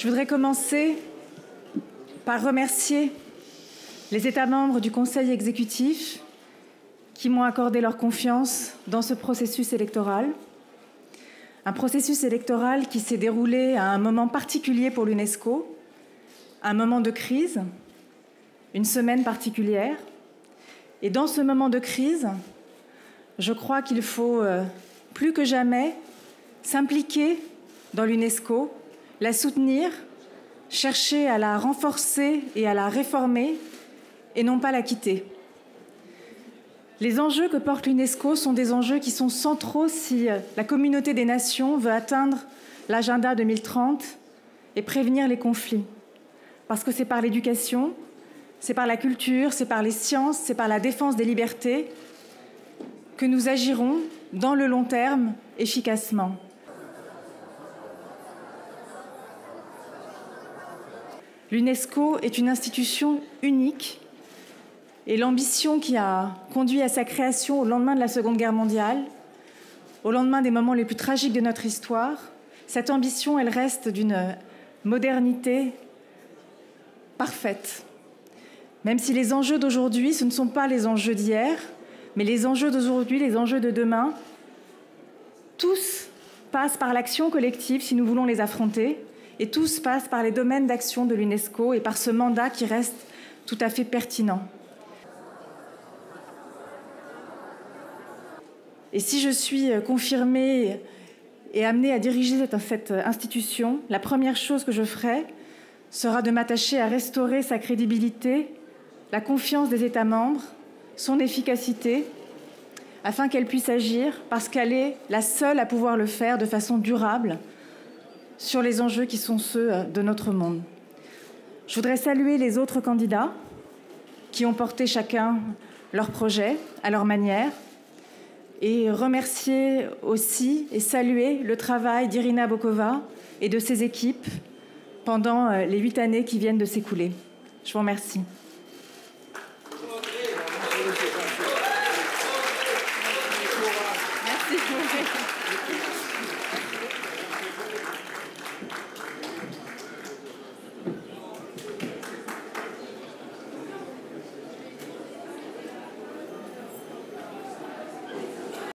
Je voudrais commencer par remercier les États membres du Conseil exécutif qui m'ont accordé leur confiance dans ce processus électoral. Un processus électoral qui s'est déroulé à un moment particulier pour l'UNESCO, un moment de crise, une semaine particulière. Et dans ce moment de crise, je crois qu'il faut plus que jamais s'impliquer dans l'UNESCO, la soutenir, chercher à la renforcer et à la réformer et non pas la quitter. Les enjeux que porte l'UNESCO sont des enjeux qui sont centraux si la communauté des nations veut atteindre l'agenda 2030 et prévenir les conflits. Parce que c'est par l'éducation, c'est par la culture, c'est par les sciences, c'est par la défense des libertés que nous agirons dans le long terme efficacement. L'UNESCO est une institution unique et l'ambition qui a conduit à sa création au lendemain de la Seconde Guerre mondiale, au lendemain des moments les plus tragiques de notre histoire, cette ambition, elle reste d'une modernité parfaite. Même si les enjeux d'aujourd'hui, ce ne sont pas les enjeux d'hier, mais les enjeux d'aujourd'hui, les enjeux de demain, tous passent par l'action collective si nous voulons les affronter, et tous passent par les domaines d'action de l'UNESCO et par ce mandat qui reste tout à fait pertinent. Et si je suis confirmée et amenée à diriger cette institution, la première chose que je ferai sera de m'attacher à restaurer sa crédibilité, la confiance des États membres, son efficacité, afin qu'elle puisse agir parce qu'elle est la seule à pouvoir le faire de façon durable sur les enjeux qui sont ceux de notre monde. Je voudrais saluer les autres candidats qui ont porté chacun leur projet à leur manière et remercier aussi et saluer le travail d'Irina Bokova et de ses équipes pendant les 8 années qui viennent de s'écouler. Je vous remercie.